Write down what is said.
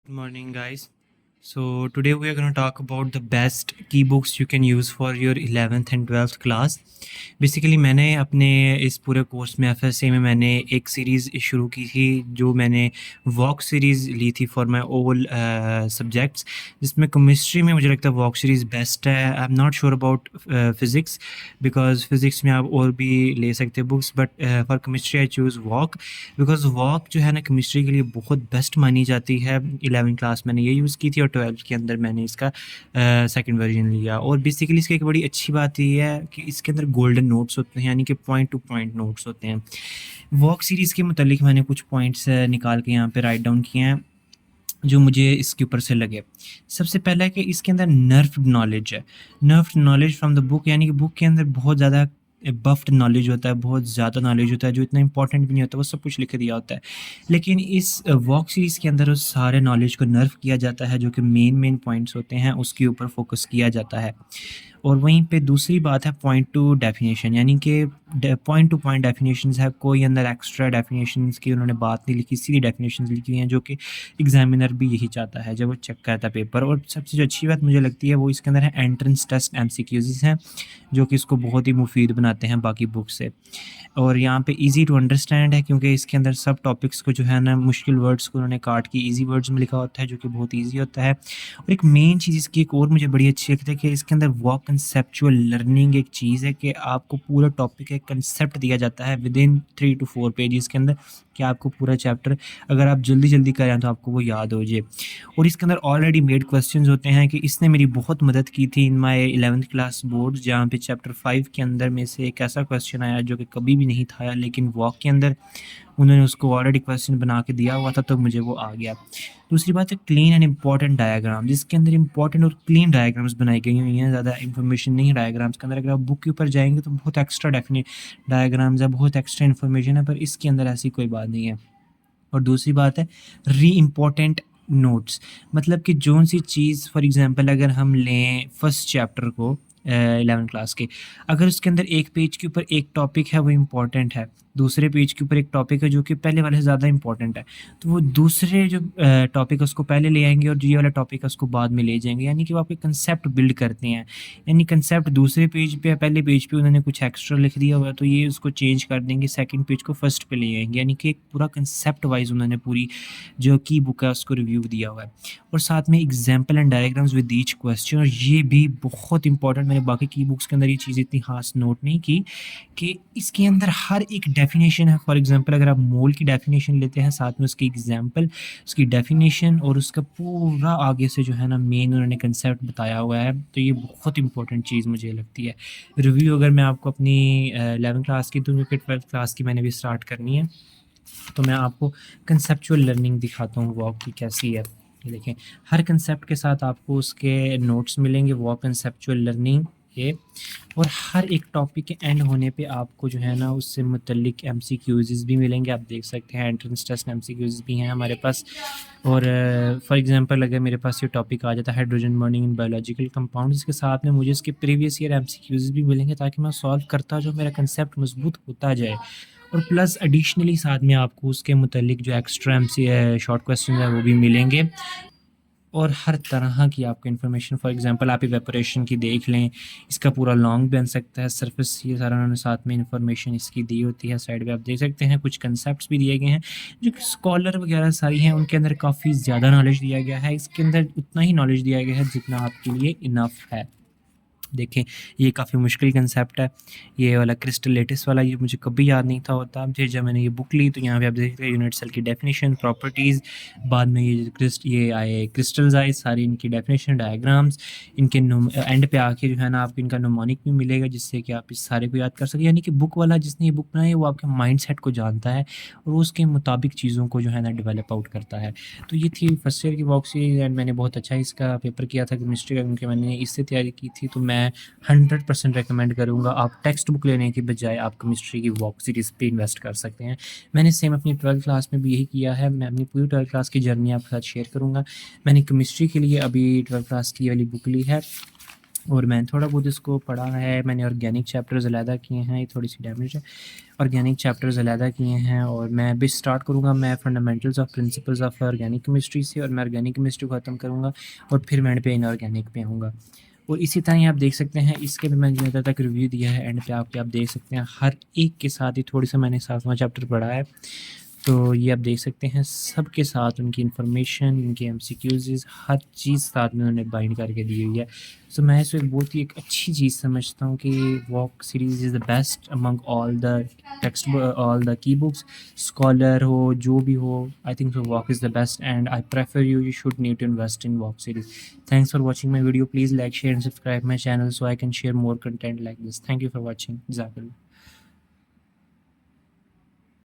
Good morning, guys. So today we are going to talk about the best key books you can use for your 11th and 12th class. Basically मैंने अपने इस पूरे course में FSA में मैंने एक series शुरू की थी जो मैंने वॉक सीरीज़ ली थी फॉर माय ऑल सब्जेक्ट्स, जिसमें केमिस्ट्री में मुझे लगता है वॉक सीरीज़ बेस्ट है. I am not sure about physics because physics में आप और भी ले सकते हैं books, but for chemistry I choose walk because walk जो है ना केमिस्ट्री के लिए बहुत बेस्ट मानी जाती है. 11th क्लास मैंने ये यूज़ की थी और 12th के अंदर मैंने इसका सेकंड वर्जन लिया. और बेसिकली इसकी एक बड़ी अच्छी बात ये है कि इसके अंदर गोल्डन नोट्स होते हैं, यानी कि पॉइंट टू पॉइंट नोट्स होते हैं. वॉक सीरीज़ के मुतालिक मैंने कुछ पॉइंट्स निकाल के यहाँ पे राइट डाउन किए हैं जो मुझे इसके ऊपर से लगे. सबसे पहला है कि इसके अंदर नर्व्ड नॉलेज है. नर्व्ड नॉलेज फ्रॉम द बुक, यानी कि बुक के अंदर बहुत ज़्यादा बफ्ड नॉलेज होता है, बहुत ज़्यादा नॉलेज होता है जो इतना इंपॉर्टेंट भी नहीं होता, वो सब कुछ लिख दिया होता है. लेकिन इस वॉक सीरीज़ के अंदर उस सारे नॉलेज को नर्व किया जाता है, जो कि मेन पॉइंट्स होते हैं उसके ऊपर फोकस किया जाता है. और वहीं पे दूसरी बात है पॉइंट टू डेफिनेशन, यानी कि पॉइंट टू पॉइंट डेफिनेशंस है. कोई अंदर एक्स्ट्रा डेफिनेशंस की उन्होंने बात नहीं लिखी, सीधी डेफिनेशंस लिखी हुई हैं जो कि एग्जामिनर भी यही चाहता है जब वो चेक करता है पेपर. और सबसे जो अच्छी बात मुझे लगती है वो इसके अंदर है एंट्रेंस टेस्ट एमसीक्यूज़ हैं जो कि इसको बहुत ही मुफीद बनाते हैं बाकी बुक से. और यहाँ पे इजी टू अंडरस्टैंड है क्योंकि इसके अंदर सब टॉपिक्स को जो है ना मुश्किल वर्ड्स को उन्होंने काट के इजी वर्ड्स में लिखा होता है जो कि बहुत इजी होता है. और एक मेन चीज़ इसकी एक और मुझे बड़ी अच्छी लगती है कि इसके अंदर वॉक कंसेप्चुअल लर्निंग एक चीज़ है कि आपको पूरा टॉपिक एक कंसेप्ट दिया जाता है विद इन 3 to 4 पेजेस के अंदर कि आपको पूरा चैप्टर अगर आप जल्दी करें तो आपको वो याद हो जाए. और इसके अंदर ऑलरेडी मेड क्वेश्चंस होते हैं कि इसने मेरी बहुत मदद की थी in my 11th class board, जहाँ पे चैप्टर 5 के अंदर में से एक ऐसा क्वेश्चन आया जो कि कभी भी नहीं था, लेकिन वॉक के अंदर उन्होंने उसको ऑलरेडी क्वेश्चन बना के दिया हुआ था तो मुझे वो आ गया. दूसरी बात है क्लीन एंड इंपॉर्टेंट डायग्राम, जिसके अंदर इंपॉर्टेंट और क्लीन डायग्राम्स बनाई गई हुई हैं. ज़्यादा इन्फॉर्मेशन नहीं है डायग्राम्स के अंदर. अगर आप बुक के ऊपर जाएंगे तो बहुत एक्स्ट्रा डेफिनेट डायग्राम्स है, बहुत एक्स्ट्रा इन्फॉर्मेशन है, पर इसके अंदर ऐसी कोई बात नहीं है. और दूसरी बात है री इम्पोर्टेंट नोट्स, मतलब कि जो सी चीज़ फॉर एग्जांपल अगर हम लें फर्स्ट चैप्टर को 11th क्लास के, अगर उसके अंदर एक पेज के ऊपर एक टॉपिक है वो इम्पॉर्टेंट है, दूसरे पेज के ऊपर एक टॉपिक है जो कि पहले वाले से ज़्यादा इंपॉर्टेंट है, तो वो दूसरे जो टॉपिक है उसको पहले ले आएंगे और जो ये वाला टॉपिक है उसको बाद में ले जाएंगे. यानी कि वो आपके कंसेप्ट बिल्ड करते हैं. यानी कंसेप्ट दूसरे पेज पे, पहले पेज पे उन्होंने कुछ एक्स्ट्रा लिख दिया हुआ है तो ये उसको चेंज कर देंगे, सेकंड पेज को फर्स्ट पे ले आएंगे. यानी कि एक पूरा कंसेप्ट वाइज उन्होंने पूरी जो की बुक है उसको रिव्यू दिया हुआ है. और साथ में example and diagrams with each question, और ये भी बहुत इंपॉर्टेंट, मैंने बाकी की बुक्स के अंदर ये चीज़ इतनी खास नोट नहीं की कि इसके अंदर हर एक डेफिनेशन है. फॉर एग्जांपल अगर आप मोल की डेफिनेशन लेते हैं, साथ में उसकी एग्जांपल, उसकी डेफिनेशन और उसका पूरा आगे से जो है ना मेन उन्होंने कंसेप्ट बताया हुआ है, तो ये बहुत इंपॉर्टेंट चीज़ मुझे लगती है. रिव्यू अगर मैं आपको अपनी 11th क्लास की दूँ क्योंकि 12th क्लास की मैंने भी स्टार्ट करनी है, तो मैं आपको कंसेप्चुअल लर्निंग दिखाता हूँ वॉक की कैसी है. ये देखें, हर कंसेप्ट के साथ आपको उसके नोट्स मिलेंगे, वॉक कंसेप्चुअल लर्निंग के. और हर एक टॉपिक के एंड होने पे आपको जो है ना उससे मुतल्लिक एमसीक्यूज़ भी मिलेंगे. आप देख सकते हैं एंट्रेंस टेस्ट एमसीक्यूज़ भी हैं हमारे पास. और फॉर एग्जांपल अगर मेरे पास ये टॉपिक आ जाता है hydrogen burning in biological compounds, इसके साथ में मुझे इसके प्रीवियस ईयर एमसीक्यूज़ भी मिलेंगे ताकि मैं सॉल्व करता जो मेरा कंसेप्ट मजबूत होता जाए. और प्लस एडिशनली साथ में आपको उसके मुतल्लिक जो एक्स्ट्रा एमसी शॉर्ट क्वेश्चन है वो भी मिलेंगे. और हर तरह की आपको इन्फॉर्मेशन, फॉर एग्जांपल आप इवेपोरेशन की देख लें, इसका पूरा लॉन्ग बन सकता है, सरफेस, ये सारा उन्होंने साथ में इन्फॉर्मेशन इसकी दी होती है. साइड पे आप देख सकते हैं कुछ कंसेप्ट्स भी दिए गए हैं जो कि स्कॉलर वगैरह सारी हैं उनके अंदर काफ़ी ज़्यादा नॉलेज दिया गया है. इसके अंदर उतना ही नॉलेज दिया गया है जितना आपके लिए इनफ है. देखें, ये काफ़ी मुश्किल कंसेप्ट है, ये वाला क्रिस्टल लेटिस वाला, ये मुझे कभी याद नहीं था होता. फिर जब मैंने ये बुक ली तो यहाँ पे आप देख सकते हैं यूनिट सेल की डेफिनेशन, प्रॉपर्टीज़, बाद में ये आए क्रिस्टल्स आए, सारी इनकी डेफिनेशन, डायग्राम्स, इनके एंड पे आके जो है ना आपको इनका नोमोनिक भी मिलेगा जिससे कि आप इस सारे को याद कर सकें. यानी कि बुक वाला जिसने ये बुक बनाई है वो आपके माइंड सेट को जानता है और वो उसके मुताबिक चीज़ों को जो है ना डेवलप आउट करता है. तो ये थी फर्स्ट ईयर की वॉक सीरीज एंड मैंने बहुत अच्छा इसका पेपर किया था केमिस्ट्री का, क्योंकि मैंने इससे तैयारी की थी. तो मैं 100% रेकमेंड करूँगा आप टेक्स्ट बुक लेने की बजाय आप केमिस्ट्री की वॉक सीरीज़ पे इन्वेस्ट कर सकते हैं. मैंने सेम अपनी 12th क्लास में भी यही किया है. मैं अपनी पूरी 12th क्लास की जर्नी आपके साथ शेयर करूँगा. मैंने केमिस्ट्री के लिए अभी 12th क्लास की वाली बुक ली है और मैंने थोड़ा बहुत इसको पढ़ा है। मैंने ऑर्गेनिक चैप्टर्स अलहदा किए हैं, ये थोड़ी सी डैमेज है। ऑर्गेनिक चैप्टर्स अलहदा किए हैं और मैं अभी स्टार्ट करूँगा मैं fundamentals of principles of organic chemistry से, और मैं ऑर्गेनिक केमिस्ट्री को ख़त्म करूँगा और फिर मैं एंड पे इनऑर्गेनिक पे आऊँगा। और इसी तरह ही आप देख सकते हैं, इसके भी मैंने ज़्यादा तक रिव्यू दिया है एंड पे आके आप देख सकते हैं। हर एक के साथ ही थोड़ी सा मैंने 7वां चैप्टर पढ़ा है, तो ये आप देख सकते हैं सब के साथ उनकी इन्फॉर्मेशन, उनके एमसीक्यूज़, हर चीज़ साथ में उन्होंने बाइंड करके दी हुई है। सो मैं इसको एक बहुत ही एक अच्छी चीज़ समझता हूँ कि walk series is the best among all the texts all the key books. Scholar हो जो भी हो, I think so walk is the best and I prefer you should need to invest in walk series. Thanks for watching my video. Please like share and subscribe my channel so I can share more content like this. Thank you for watching. जज़ाकल्लाह।